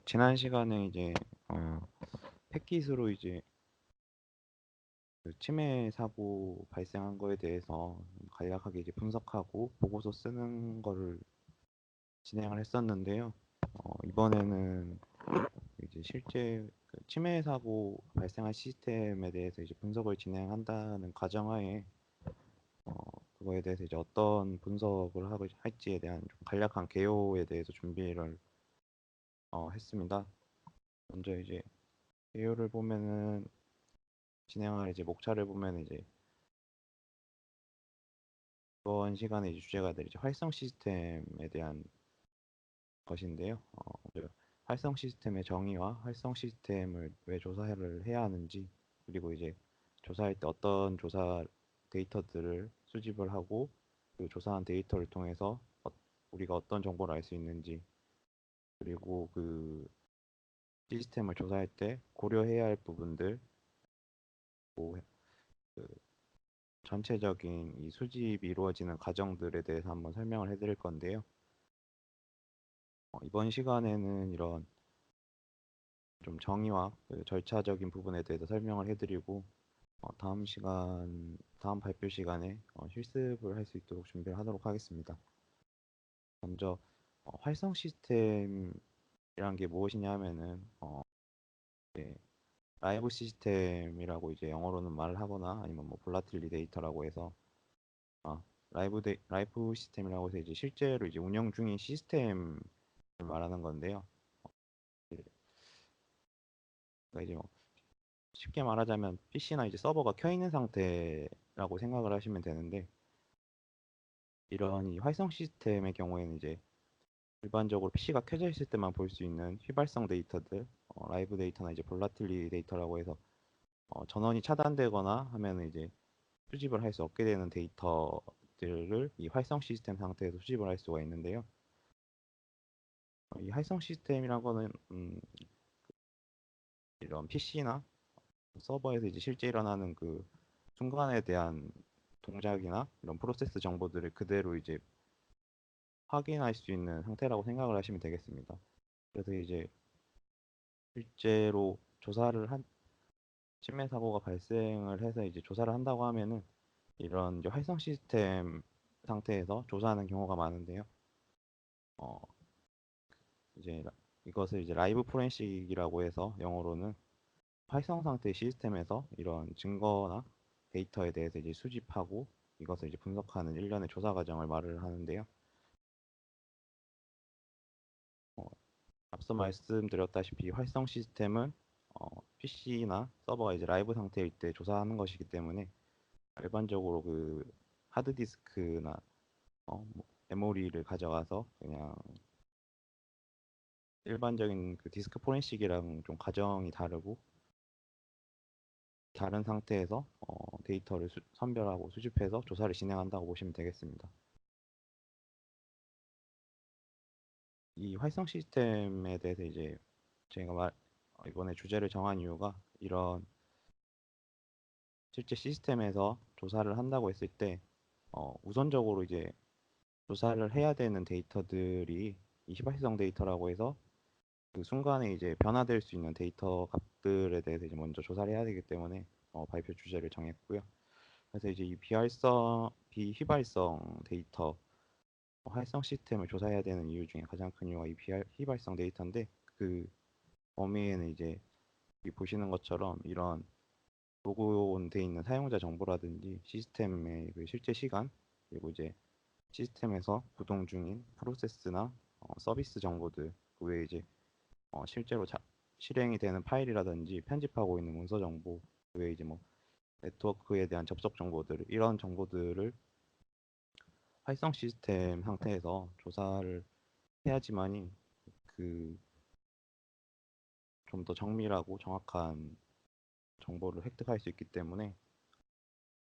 지난 시간에 이제 어, 패킷으로 이제 그 치매 사고 발생한 거에 대해서 간략하게 이제 분석하고 보고서 쓰는 거를 진행을 했었는데요. 이번에는 이제 실제 그 치매 사고 발생한 시스템에 대해서 이제 분석을 진행한다는 가정하에 어, 그거에 대해서 이제 어떤 분석을 하고 할지에 대한 좀 간략한 개요에 대해서 준비를 했습니다. 먼저 이제 개요를 보면은 진행할 이제 목차를 보면 이제 이번 시간에 이제 주제가 될 이제 활성 시스템에 대한 것인데요. 먼저 활성 시스템의 정의와 활성 시스템을 왜 조사를 해야 하는지, 그리고 이제 조사할 때 어떤 조사 데이터들을 수집을 하고 그 조사한 데이터를 통해서 우리가 어떤 정보를 알 수 있는지, 그리고 그 시스템을 조사할 때 고려해야 할 부분들, 뭐, 그 전체적인 이 수집이 이루어지는 과정들에 대해서 한번 설명을 해드릴 건데요. 이번 시간에는 이런 좀 정의와 그 절차적인 부분에 대해서 설명을 해드리고 다음 발표 시간에 실습을 할 수 있도록 준비를 하도록 하겠습니다. 먼저 활성 시스템이란 게 무엇이냐 하면은 이제 라이브 시스템이라고 이제 영어로는 말을 하거나 아니면 뭐 볼라틸리 데이터라고 해서 아, 라이브 시스템이라고 해서 이제 실제로 이제 운영 중인 시스템을 말하는 건데요. 그러니까 이제 뭐 쉽게 말하자면 PC나 이제 서버가 켜 있는 상태라고 생각을 하시면 되는데 이런 이 활성 시스템의 경우에는 이제 일반적으로 PC가 켜져 있을 때만 볼 수 있는 휘발성 데이터들, 라이브 데이터나 이제 볼라틸리 데이터라고 해서 전원이 차단되거나 하면은 이제 수집을 할 수 없게 되는 데이터들을 이 활성 시스템 상태에서 수집을 할 수가 있는데요. 이 활성 시스템이란 거는 이런 PC나 서버에서 이제 실제 일어나는 그 순간에 대한 동작이나 이런 프로세스 정보들을 그대로 이제 확인할 수 있는 상태라고 생각을 하시면 되겠습니다. 그래서 이제 실제로 치매 사고가 발생을 해서 이제 조사를 한다고 하면은 이런 이제 활성 시스템 상태에서 조사하는 경우가 많은데요. 어, 이제 이것을 이제 라이브 포렌식이라고 해서 영어로는 활성 상태 시스템에서 이런 증거나 데이터에 대해서 이제 수집하고 이것을 이제 분석하는 일련의 조사 과정을 말을 하는데요. 어, 앞서 말씀드렸다시피 활성 시스템은 PC나 서버가 이제 라이브 상태일 때 조사하는 것이기 때문에 일반적으로 그 하드디스크나 뭐 메모리를 가져가서 그냥 일반적인 그 디스크 포렌식이랑 좀 과정이 다르고 다른 상태에서 데이터를 선별하고 수집해서 조사를 진행한다고 보시면 되겠습니다. 이 활성 시스템에 대해서 이제 제가 이번에 주제를 정한 이유가 이런 실제 시스템에서 조사를 한다고 했을 때 우선적으로 이제 조사를 해야 되는 데이터들이 이 휘발성 데이터라고 해서 그 순간에 이제 변화될 수 있는 데이터 값들에 대해서 이제 먼저 조사를 해야 되기 때문에 발표 주제를 정했고요. 그래서 이제 이 비휘발성 데이터 활성 시스템을 조사해야 되는 이유 중에 가장 큰 이유가 이 비휘발성 데이터인데 그 범위에는 이제 이 보시는 것처럼 이런 로그온돼 있는 사용자 정보라든지 시스템의 그 실제 시간 그리고 이제 시스템에서 구동 중인 프로세스나 서비스 정보들 그 외에 이제 실제로 실행이 되는 파일이라든지 편집하고 있는 문서 정보 그 외에 이제 뭐 네트워크에 대한 접속 정보들 이런 정보들을 활성 시스템 상태에서 조사를 해야지만이 그 좀 더 정밀하고 정확한 정보를 획득할 수 있기 때문에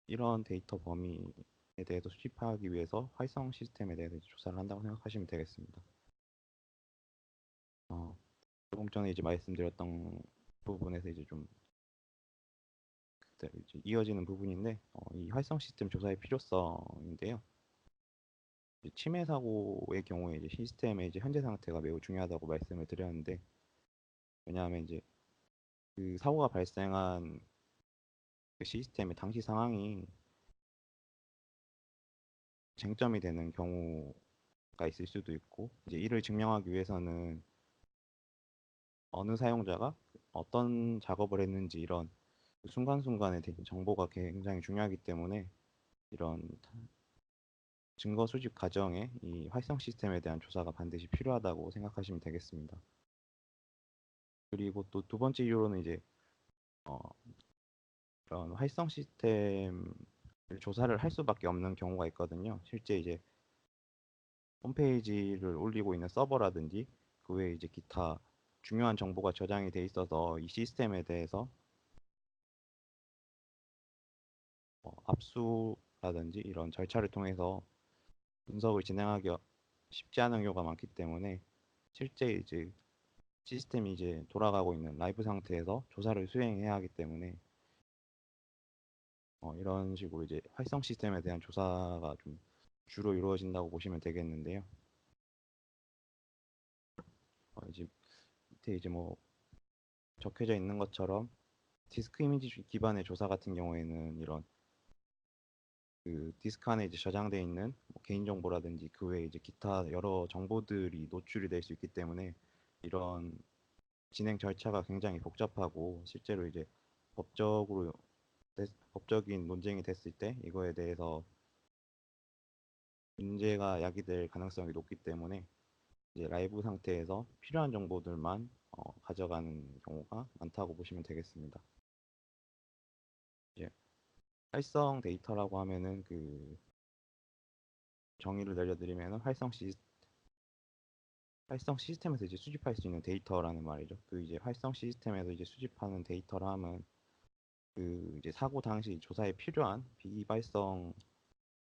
이런 데이터 범위에 대해서 수집하기 위해서 활성 시스템에 대해서 조사를 한다고 생각하시면 되겠습니다. 조금 전에 이제 말씀드렸던 부분에서 이제 좀 이제 이어지는 부분인데 이 활성 시스템 조사의 필요성인데요. 치매 사고의 경우에 이제 시스템의 이제 현재 상태가 매우 중요하다고 말씀을 드렸는데 왜냐하면 이제 그 사고가 발생한 그 시스템의 당시 상황이 쟁점이 되는 경우가 있을 수도 있고, 이제 이를 증명하기 위해서는 어느 사용자가 어떤 작업을 했는지 이런 그 순간순간에 대한 정보가 굉장히 중요하기 때문에 이런 증거 수집 과정에 이 활성 시스템에 대한 조사가 반드시 필요하다고 생각하시면 되겠습니다. 그리고 또 두 번째 이유로는 이제 어, 이런 활성 시스템을 조사를 할 수밖에 없는 경우가 있거든요. 실제 이제 홈페이지를 올리고 있는 서버라든지 그 외에 이제 기타 중요한 정보가 저장이 돼 있어서 이 시스템에 대해서 압수라든지 이런 절차를 통해서 분석을 진행하기 쉽지 않은 경우가 많기 때문에 실제 이제 시스템이 이제 돌아가고 있는 라이브 상태에서 조사를 수행해야 하기 때문에 이런 식으로 이제 활성 시스템에 대한 조사가 좀 주로 이루어진다고 보시면 되겠는데요. 이제 밑에 이제 뭐 적혀져 있는 것처럼 디스크 이미지 기반의 조사 같은 경우에는 이런 그 디스크 안에 이제 저장돼 있는 뭐 개인정보라든지 그 외에 이제 기타 여러 정보들이 노출이 될 수 있기 때문에 이런 진행 절차가 굉장히 복잡하고 실제로 이제 법적으로 법적인 논쟁이 됐을 때 이거에 대해서 문제가 야기될 가능성이 높기 때문에 이제 라이브 상태에서 필요한 정보들만 가져가는 경우가 많다고 보시면 되겠습니다. 이제 활성 데이터라고 하면은 그 정의를 내려드리면은 활성 시스템에서 이제 수집할 수 있는 데이터라는 말이죠. 그 이제 활성 시스템에서 이제 수집하는 데이터라 하면 그 이제 사고 당시 조사에 필요한 비활성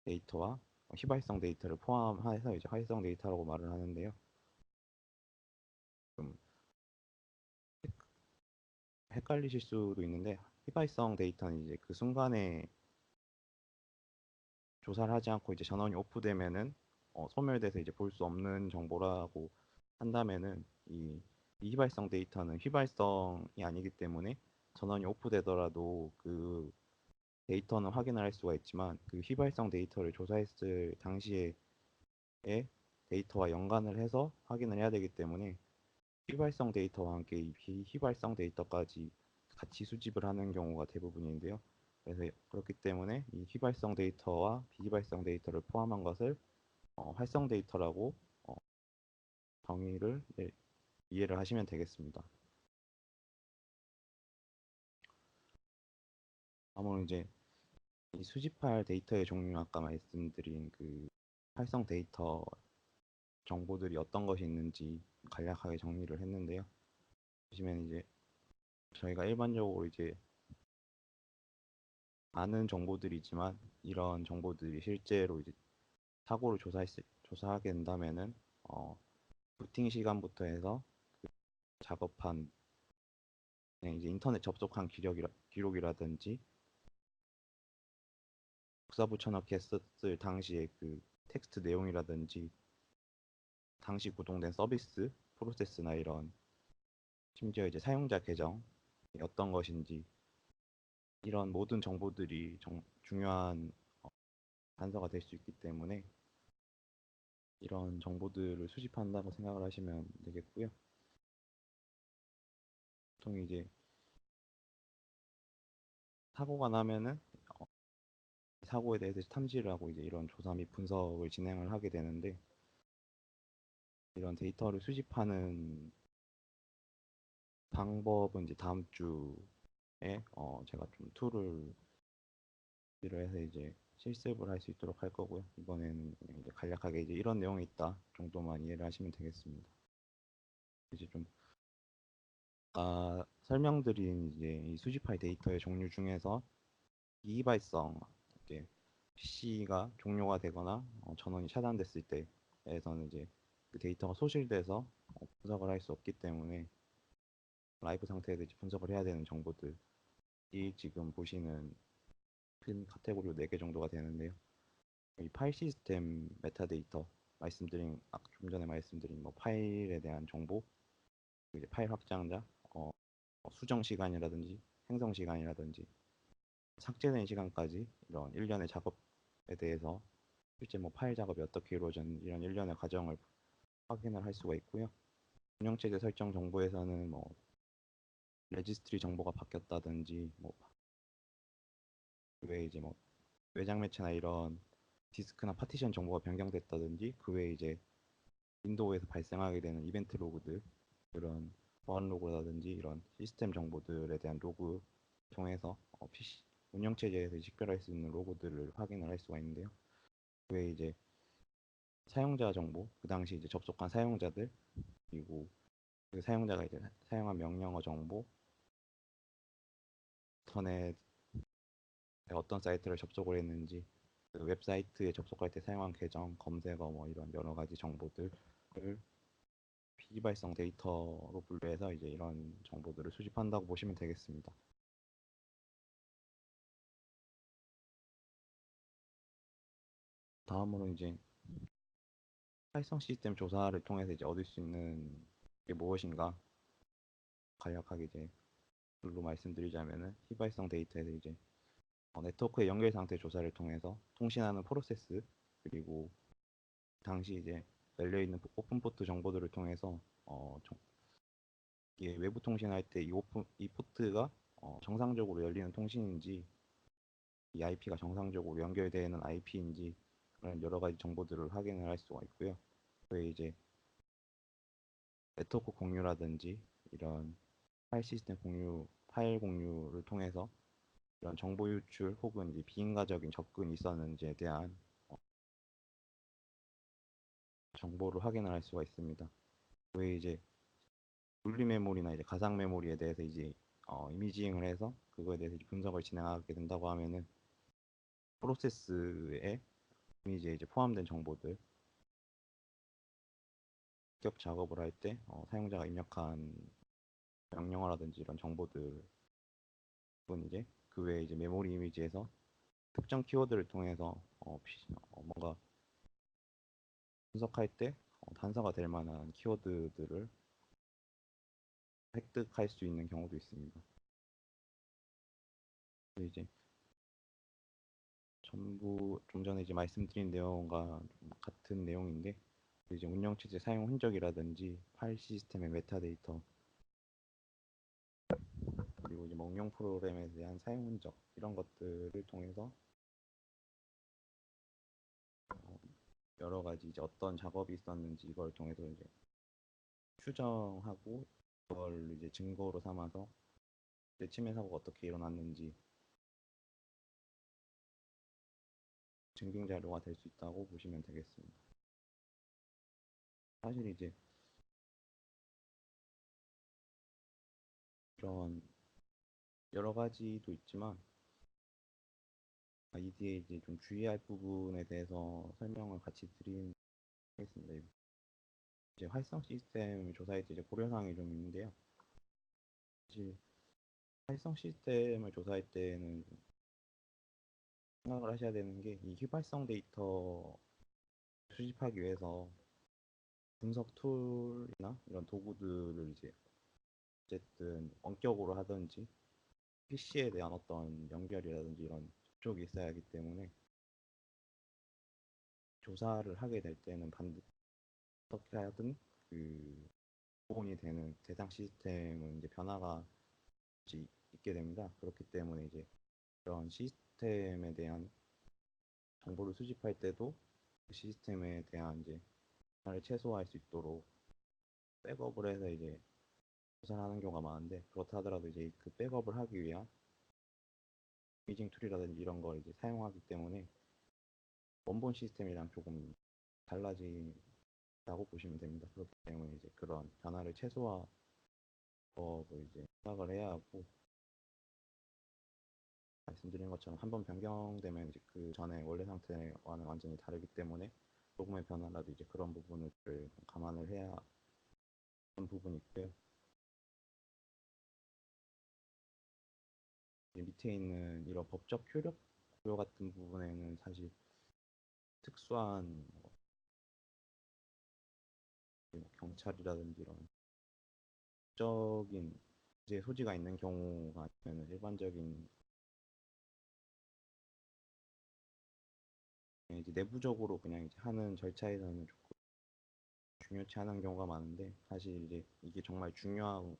데이터와 휘발성 데이터를 포함해서 이제 활성 데이터라고 말을 하는데요. 좀 헷갈리실 수도 있는데 휘발성 데이터는 이제 그 순간에 조사를 하지 않고 이제 전원이 오프되면은 소멸돼서 이제 볼 수 없는 정보라고 한다면은 이 휘발성 데이터는 휘발성이 아니기 때문에 전원이 오프되더라도 그 데이터는 확인을 할 수가 있지만 그 휘발성 데이터를 조사했을 당시에 데이터와 연관을 해서 확인을 해야 되기 때문에 휘발성 데이터와 함께 이 비휘발성 데이터까지 같이 수집을 하는 경우가 대부분인데요. 그래서 그렇기 때문에 이 휘발성 데이터와 비휘발성 데이터를 포함한 것을 활성 데이터라고 어, 정의를 이해를 하시면 되겠습니다. 아무런 이제 이 수집할 데이터의 종류 아까 말씀드린 그 활성 데이터 정보들이 어떤 것이 있는지 간략하게 정리를 했는데요. 보시면 이제 저희가 일반적으로 이제 아는 정보들이지만 이런 정보들이 실제로 이제 사고를 조사하게 된다면은 부팅 시간부터 해서 작업한 이제 인터넷 접속한 기록이라든지 복사 붙여넣기 했었을 당시에 그 텍스트 내용이라든지 당시 구동된 서비스 프로세스나 이런 심지어 이제 사용자 계정이 어떤 것인지 이런 모든 정보들이 중요한 단서가 될 수 있기 때문에 이런 정보들을 수집한다고 생각을 하시면 되겠고요. 보통 이제 사고가 나면은 사고에 대해서 탐지를 하고 이제 이런 조사 및 분석을 진행을 하게 되는데 이런 데이터를 수집하는 방법은 이제 다음 주에 제가 좀 툴을 해서 이제 실습을 할 수 있도록 할 거고요. 이번에는 그냥 이제 간략하게 이제 이런 내용이 있다 정도만 이해를 하시면 되겠습니다. 이제 좀 설명드린 이제 이 수집할 데이터의 종류 중에서 비발성 이제 PC가 종료가 되거나 전원이 차단됐을 때에서는 이제 그 데이터가 소실돼서 분석을 할 수 없기 때문에 라이브 상태에서 이제 분석을 해야 되는 정보들이 지금 보시는 큰 카테고리로 4개 정도가 되는데요. 이 파일 시스템 메타데이터 좀 전에 말씀드린 뭐 파일에 대한 정보, 이제 파일 확장자, 어, 수정 시간이라든지 생성 시간이라든지 삭제된 시간까지 이런 일련의 작업에 대해서 실제 뭐 파일 작업이 어떻게 이루어졌는지 이런 일련의 과정을 확인을 할 수가 있고요. 운영체제 설정 정보에서는 뭐 레지스트리 정보가 바뀌었다든지 뭐 외에 이제 뭐 외장 매체나 이런 디스크나 파티션 정보가 변경됐다든지 그 외에 이제 윈도우에서 발생하게 되는 이벤트 로그들 그런 보안 로그라든지 이런 시스템 정보들에 대한 로그 통해서 PC 운영 체제에서 식별할 수 있는 로그들을 확인을 할 수가 있는데요. 그 외에 이제 사용자 정보, 그 당시 이제 접속한 사용자들 그리고 그 사용자가 이제 사용한 명령어 정보, 인터넷에 어떤 사이트를 접속을 했는지, 그 웹사이트에 접속할 때 사용한 계정, 검색어 뭐 이런 여러 가지 정보들을 비발성 데이터로 분류해서 이제 이런 정보들을 수집한다고 보시면 되겠습니다. 다음으로 이제 활성 시스템 조사를 통해서 이제 얻을 수 있는 게 무엇인가 간략하게 이제 글로 말씀드리자면은 희발성 데이터에서 이제 네트워크의 연결 상태 조사를 통해서 통신하는 프로세스 그리고 당시 이제 열려 있는 오픈 포트 정보들을 통해서 이게 외부 통신할 때 이 포트가 정상적으로 열리는 통신인지 이 IP가 정상적으로 연결되는 IP인지 그런 여러 가지 정보들을 확인을 할 수가 있고요. 그에 이제 네트워크 공유라든지 이런 파일 시스템 공유, 파일 공유를 통해서 이런 정보 유출 혹은 이제 비인가적인 접근이 있었는지에 대한 정보를 확인을 할 수가 있습니다. 왜 이제 분리 메모리나 이제 가상 메모리에 대해서 이제 이미징을 해서 그거에 대해서 이제 분석을 진행하게 된다고 하면은 프로세스에 이미지에 이제 포함된 정보들 격 작업을 할 때 사용자가 입력한 명령어라든지 이런 정보들은 이제 그 외에 이제 메모리 이미지에서 특정 키워드를 통해서 뭔가 분석할 때 단서가 될 만한 키워드들을 획득할 수 있는 경우도 있습니다. 이제 전부 좀 전에 이제 말씀드린 내용과 좀 같은 내용인데 이제 운영체제 사용 흔적이라든지 파일 시스템의 메타데이터 그리고 이제 뭐 응용 프로그램에 대한 사용 흔적 이런 것들을 통해서 어, 여러 가지 이제 어떤 작업이 있었는지 이걸 통해서 이제 추정하고 그걸 이제 증거로 삼아서 침해 사고가 어떻게 일어났는지 증빙 자료가 될 수 있다고 보시면 되겠습니다. 사실 이제 그런 여러 가지도 있지만 이 뒤에 이제 좀 주의할 부분에 대해서 설명을 같이 드리겠습니다. 이제 활성 시스템 조사할 때 이제 고려사항이 좀 있는데요. 사실 활성 시스템을 조사할 때는 생각을 하셔야 되는 게 이 휘발성 데이터 수집하기 위해서 분석 툴이나 이런 도구들을 이제 어쨌든 원격으로 하든지 PC에 대한 어떤 연결이라든지 이런 접촉이 있어야 하기 때문에 조사를 하게 될 때는 반드시 어떻게 하든 그 복원이 되는 대상 시스템은 이제 변화가 있게 됩니다. 그렇기 때문에 이제 그런 시스템에 대한 정보를 수집할 때도 그 시스템에 대한 이제 변화를 최소화할 수 있도록 백업을 해서 이제 조사를 하는 경우가 많은데 그렇다 하더라도 이제 그 백업을 하기 위한 이징 툴이라든지 이런 걸 이제 사용하기 때문에 원본 시스템이랑 조금 달라진다고 보시면 됩니다. 그렇기 때문에 이제 그런 변화를 최소화 법을 이제 생각을 해야 하고 말씀드린 것처럼 한번 변경되면 이제 그 전에 원래 상태와는 완전히 다르기 때문에 조금의 변화라도 이제 그런 부분을 감안을 해야 하는 부분이 있고요. 밑에 있는 이런 법적 효력 고려 같은 부분에는 사실 특수한 뭐 경찰이라든지 이런 법적인 이제 소지가 있는 경우가 아니면 일반적인 이제 내부적으로 그냥 이제 하는 절차에서는 조금 중요치 않은 경우가 많은데 사실 이제 이게 정말 중요한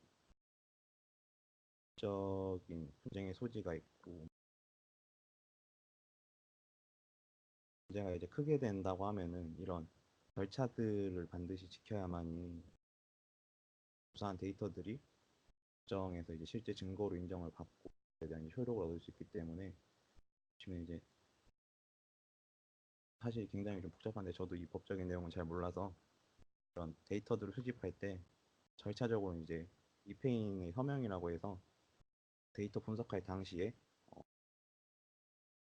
적인 분쟁의 소지가 있고 문제가 이제 크게 된다고 하면은 이런 절차들을 반드시 지켜야만이 조사한 데이터들이 법정에서 이제 실제 증거로 인정을 받고 에 대한 효력을 얻을 수 있기 때문에 지금 이제 사실 굉장히 좀 복잡한데 저도 이 법적인 내용은 잘 몰라서 이런 데이터들을 수집할 때 절차적으로 이제 이페인의 서명이라고 해서 데이터 분석할 당시에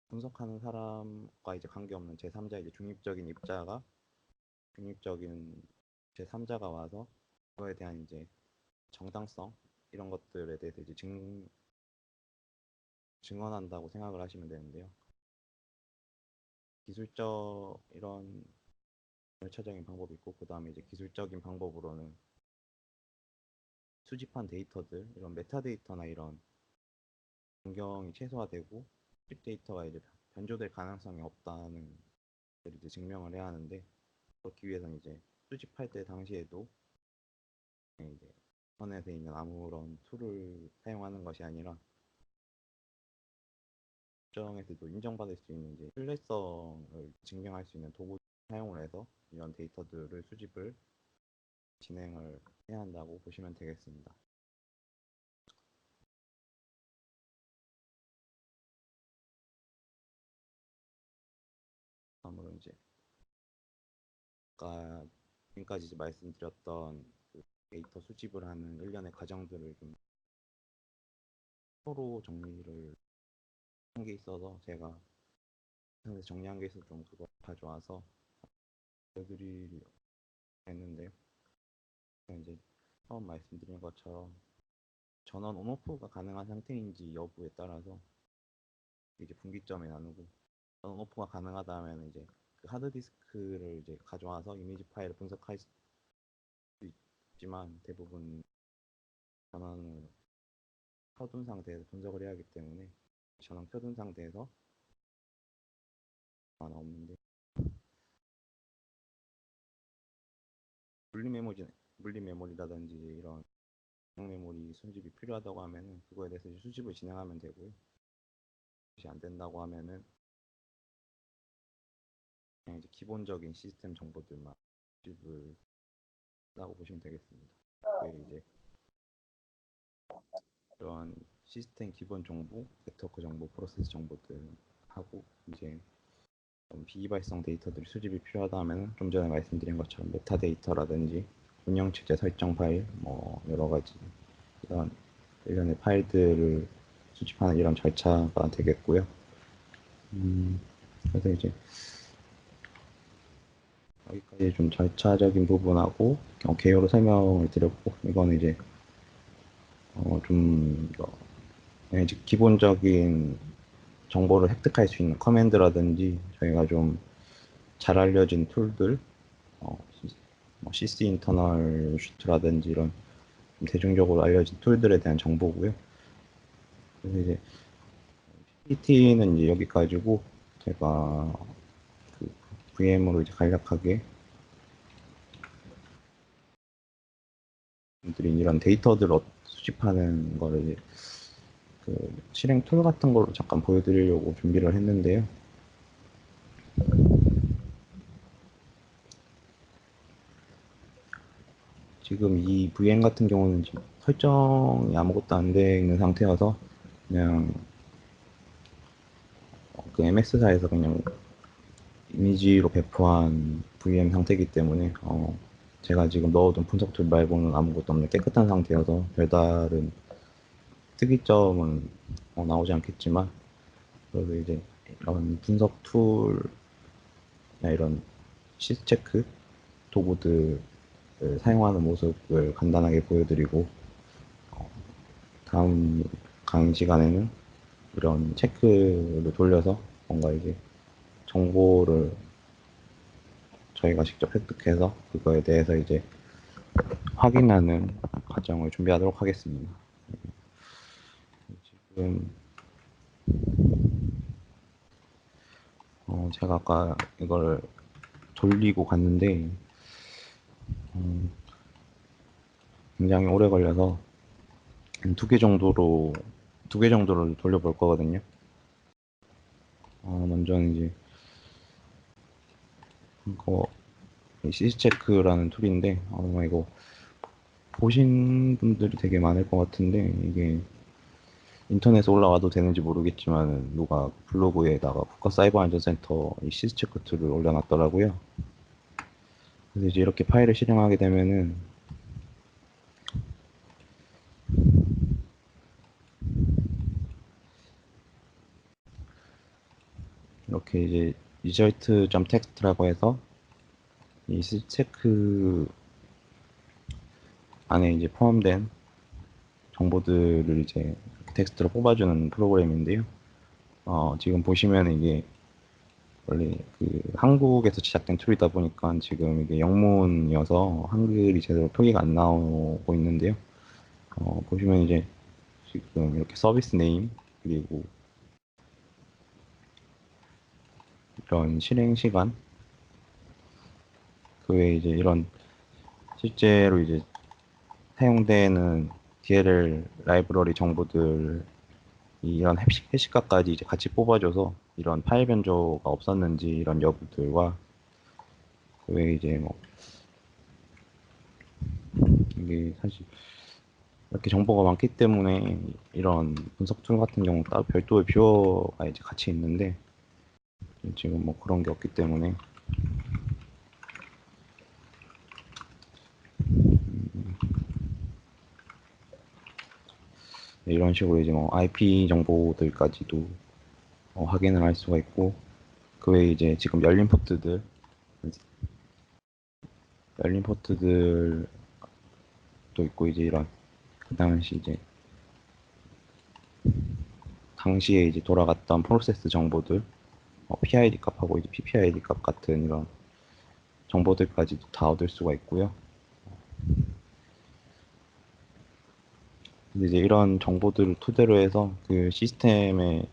분석하는 사람과 이제 관계없는 제3자 이제 중립적인 제3자가 와서 그거에 대한 이제 정당성 이런 것들에 대해서 이제 증언한다고 생각을 하시면 되는데요. 기술적 이런 절차적인 방법이 있고 그 다음에 이제 기술적인 방법으로는 수집한 데이터들 이런 메타데이터나 이런 변경이 최소화되고 수집 데이터가 이제 변조될 가능성이 없다는 걸 이제 증명을 해야 하는데 그렇기 위해서는 이제 수집할 때 당시에도 이제 인터넷에 있는 아무런 툴을 사용하는 것이 아니라 특정에서도 인정받을 수 있는 이제 신뢰성을 증명할 수 있는 도구 사용을 해서 이런 데이터들을 수집을 진행을 해야 한다고 보시면 되겠습니다. 다음으로 이제 아까 지금까지 이제 말씀드렸던 그 데이터 수집을 하는 일련의 과정들을 좀 서로 정리를 한 게 있어서 제가 정리한 게 있어서 좀 그거 가져와서 보여드리려 했는데 이제 처음 말씀드린 것처럼 전원 온오프가 가능한 상태인지 여부에 따라서 이제 분기점에 나누고 전원 오프가 가능하다 하면 이제 그 하드디스크를 이제 가져와서 이미지 파일을 분석할 수 있지만 대부분 전원을 켜둔 상태에서 분석을 해야 하기 때문에 전원 켜둔 상태에서 하나 없는데 물리 메모리 물리 메모리라든지 이런 메모리 수집이 필요하다고 하면은 그거에 대해서 수집을 진행하면 되고요. 그것이 안 된다고 하면은 그냥 이제 기본적인 시스템 정보들만 수집을 한다고 보시면 되겠습니다. 이제 이런 시스템 기본 정보, 네트워크 정보, 프로세스 정보들 하고 이제 비이발성 데이터들이 수집이 필요하다 하면 좀 전에 말씀드린 것처럼 메타데이터라든지 운영체제 설정 파일, 뭐 여러 가지 이런 일련의 파일들을 수집하는 이런 절차가 되겠고요. 그래서 이제 여기까지 좀 절차적인 부분하고 개요로 설명을 드렸고 이거는 이제 좀 이제 기본적인 정보를 획득할 수 있는 커맨드라든지 저희가 좀 잘 알려진 툴들, 어, 뭐 CC 인터널 슈트라든지 이런 대중적으로 알려진 툴들에 대한 정보고요. 그래서 이제 PPT는 이제 여기까지고 제가 그 VM으로 이제 간략하게 들인 이런 데이터들을 수집하는 거를 이제 그 실행 툴 같은 걸로 잠깐 보여드리려고 준비를 했는데요. 지금 이 VM 같은 경우는 지금 설정이 아무것도 안 되어 있는 상태여서 그냥 그 MS사에서 그냥 이미지로 배포한 VM 상태이기 때문에 제가 지금 넣어둔 분석 툴 말고는 아무것도 없는 깨끗한 상태여서 별다른 특이점은 나오지 않겠지만 그래도 이제 이런 분석 툴이나 이런 시스체크 도구들을 사용하는 모습을 간단하게 보여드리고 다음 강의 시간에는 이런 체크를 돌려서 뭔가 이제 정보를 저희가 직접 획득해서 그거에 대해서 이제 확인하는 과정을 준비하도록 하겠습니다. 제가 아까 이걸 돌리고 갔는데 굉장히 오래 걸려서 두 개 정도를 돌려볼 거거든요. 먼저는 이제 이거 시스체크라는 툴인데 아마 이거 보신 분들이 되게 많을 것 같은데 이게 인터넷에 올라와도 되는지 모르겠지만 누가 블로그에다가 국가사이버안전센터 이 시스체크 툴을 올려놨더라고요. 그래서 이제 이렇게 파일을 실행하게 되면은 이렇게 이제 result.txt라고 해서 이 시스체크 안에 이제 포함된 정보들을 이제 텍스트로 뽑아주는 프로그램인데요. 지금 보시면 이게 원래 그 한국에서 제작된 툴이다 보니까 지금 이게 영문이어서 한글이 제대로 표기가 안 나오고 있는데요. 보시면 이제 지금 이렇게 서비스 네임 그리고 이런 실행 시간 그 외에 이제 이런 실제로 이제 사용되는 DLL 라이브러리 정보들 이런 해시값까지 이제 같이 뽑아줘서 이런 파일 변조가 없었는지 이런 여부들과 그 외에 이제 뭐 이게 사실 이렇게 정보가 많기 때문에 이런 분석 툴 같은 경우 따로 별도의 뷰어가 이제 같이 있는데 지금 뭐 그런 게 없기 때문에 이런 식으로 이제 뭐 IP 정보들까지도 확인을 할 수가 있고 그 외에 이제 지금 열린 포트들도 있고 이제 이런 그 당시에 이제 돌아갔던 프로세스 정보들 PID 값하고 이제 PPID 값 같은 이런 정보들까지도 다 얻을 수가 있고요. 근데 이제 이런 정보들을 토대로 해서 그 시스템의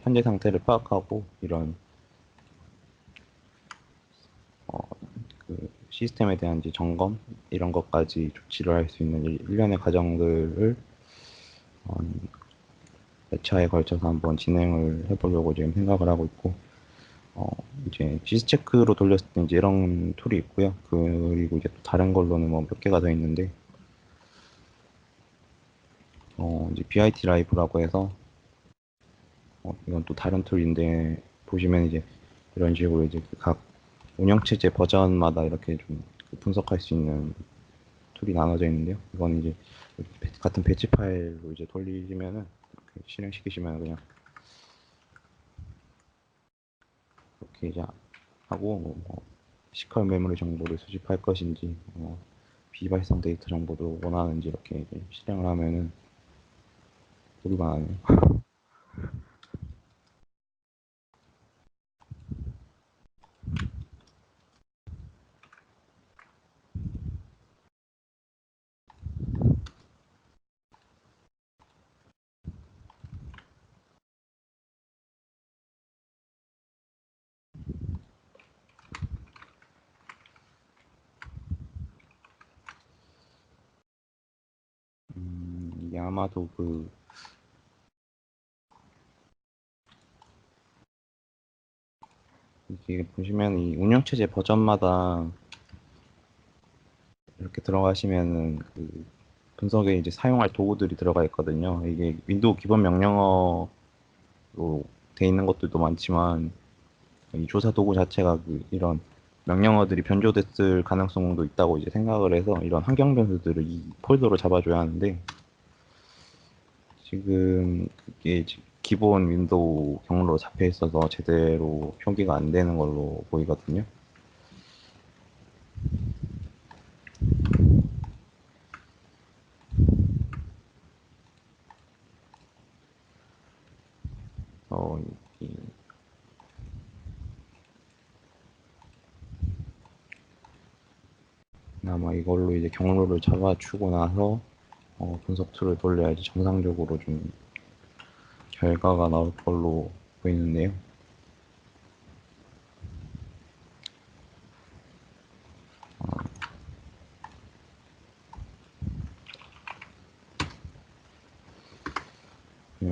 현재 상태를 파악하고 이런 그 시스템에 대한 이제 점검 이런 것까지 조치를 할 수 있는 일련의 과정들을 몇 차에 걸쳐서 한번 진행을 해보려고 지금 생각을 하고 있고 이제 시스체크로 돌렸을 때 이제 이런 툴이 있고요. 그리고 이제 또 다른 걸로는 뭐 몇 개가 더 있는데 이제 BIT 라이브라고 해서 이건 또 다른 툴인데 보시면 이제 이런 식으로 이제 각 운영체제 버전마다 이렇게 좀 분석할 수 있는 툴이 나눠져 있는데요. 이건 이제 같은 배치 파일로 이제 돌리시면은 이렇게 실행시키시면 그냥 이렇게 이제 하고 뭐 시컬 메모리 정보를 수집할 것인지 비발성 데이터 정보도 원하는지 이렇게 이제 실행을 하면은 소리가 나네요. 이게 아마도 이게 보시면 이 운영체제 버전마다 이렇게 들어가시면은 그 분석에 이제 사용할 도구들이 들어가 있거든요. 이게 윈도우 기본 명령어로 돼 있는 것들도 많지만 이 조사 도구 자체가 이런 명령어들이 변조됐을 가능성도 있다고 이제 생각을 해서 이런 환경 변수들을 이 폴더로 잡아줘야 하는데 지금 그게 기본 윈도우 경로로 잡혀 있어서 제대로 표기가 안 되는 걸로 보이거든요. 어, 이, 아마 이걸로 이제 경로를 잡아주고 나서 분석 툴을 돌려야지 정상적으로 좀 결과가 나올 걸로 보이는데요.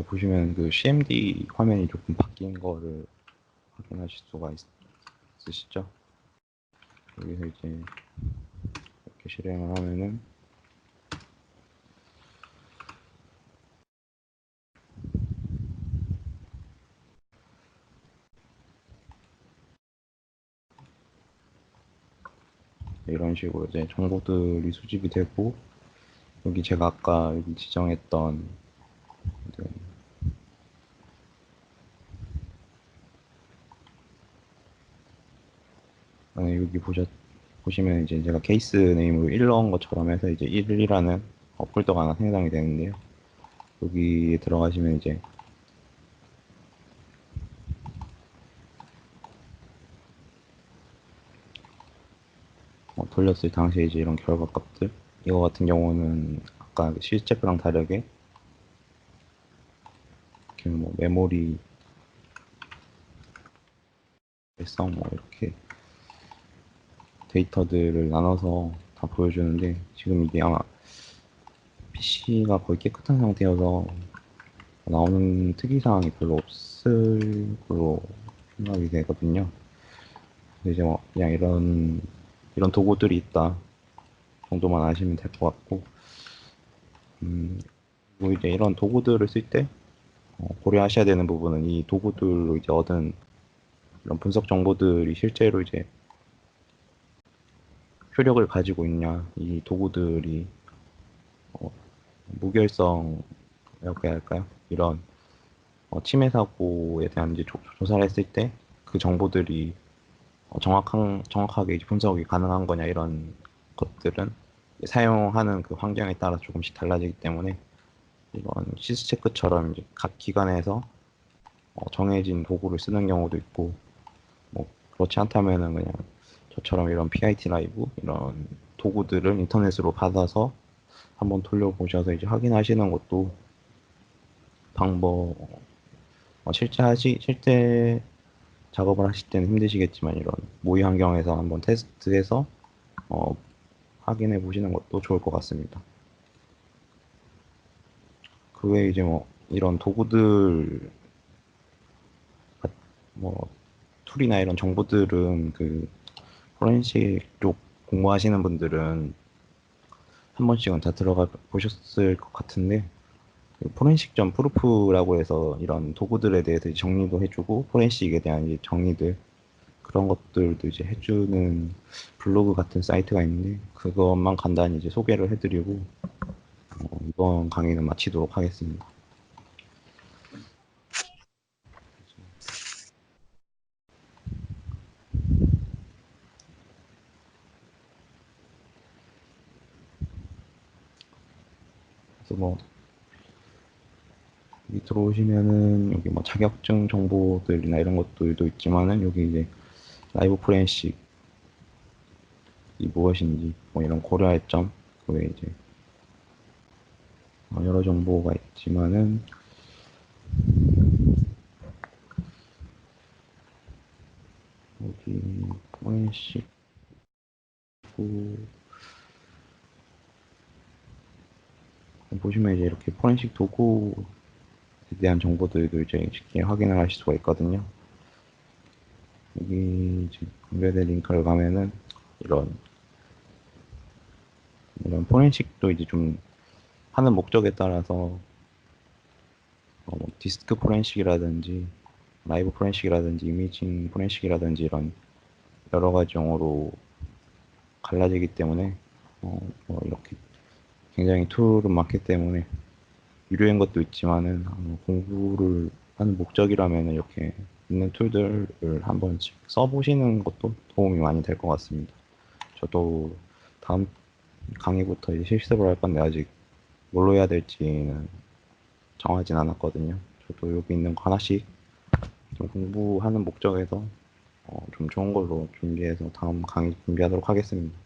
보시면 그 CMD 화면이 조금 바뀐 거를 확인하실 수가 있으시죠? 여기서 이제 이렇게 실행을 하면은 이런 식으로 이제 정보들이 수집이 되고, 여기 제가 아까 여기 지정했던 여기 보시면 이제 제가 케이스 네임으로 1 넣은 것처럼 해서 이제 1이라는 폴더가 하나 생성이 되는데요. 여기에 들어가시면 이제 돌렸을 당시에 이제 이런 결과 값들, 이거 같은 경우는 아까 실제 거랑 다르게 이렇게 뭐 메모리 활성 뭐 이렇게 데이터들을 나눠서 다 보여주는데, 지금 이게 아마 PC가 거의 깨끗한 상태여서 나오는 특이사항이 별로 없을 걸로 생각이 되거든요. 이제 뭐 그냥 이런 도구들이 있다 정도만 아시면 될 것 같고, 뭐 이제 이런 도구들을 쓸 때 고려하셔야 되는 부분은, 이 도구들로 이제 얻은 이런 분석 정보들이 실제로 이제 효력을 가지고 있냐, 이 도구들이 무결성이라고 해야 할까요? 이런 침해 사고에 대한 이제 조사를 했을 때 그 정보들이 정확하게 이제 분석이 가능한 거냐, 이런 것들은 사용하는 그 환경에 따라 조금씩 달라지기 때문에, 이런 시스체크처럼 이제 각 기관에서 정해진 도구를 쓰는 경우도 있고, 뭐 그렇지 않다면은 그냥 저처럼 이런 PIT 라이브 이런 도구들을 인터넷으로 받아서 한번 돌려보셔서 이제 확인하시는 것도 방법. 실제 작업을 하실 때는 힘드시겠지만, 이런 모의 환경에서 한번 테스트해서 어, 확인해 보시는 것도 좋을 것 같습니다. 그 외에 이제 뭐 이런 도구들, 뭐 툴이나 이런 정보들은 그 포렌식 쪽 공부하시는 분들은 한 번씩은 다 들어가 보셨을 것 같은데, 포렌식 점 프루프라고 해서 이런 도구들에 대해서 정리도 해주고, 포렌식에 대한 이제 정의들, 그런 것들도 이제 해주는 블로그 같은 사이트가 있는데, 그것만 간단히 이제 소개를 해드리고 이번 강의는 마치도록 하겠습니다. 그래서 뭐 여기 들어오시면은 여기 뭐 자격증 정보들이나 이런 것들도 있지만은, 여기 이제 라이브 포렌식이 무엇인지 뭐 이런 고려할 점, 그 외에 이제 여러 정보가 있지만은, 여기 포렌식 보시면 이제 이렇게 포렌식 도구에 대한 정보들도 이제 쉽게 확인을 하실 수가 있거든요. 여기 지금 연결된 링크를 가면은 이런 포렌식도 이제 좀 하는 목적에 따라서 디스크 포렌식이라든지 라이브 포렌식이라든지 이미징 포렌식이라든지 이런 여러 가지 용어로 갈라지기 때문에 뭐 이렇게 굉장히 툴은 많기 때문에 유료인 것도 있지만은 공부를 하는 목적이라면 이렇게 있는 툴들을 한 번씩 써보시는 것도 도움이 많이 될 것 같습니다. 저도 다음 강의부터 이제 실습을 할 건데, 아직 뭘로 해야 될지는 정하진 않았거든요. 저도 여기 있는 거 하나씩 좀 공부하는 목적에서 좀 좋은 걸로 준비해서 다음 강의 준비하도록 하겠습니다.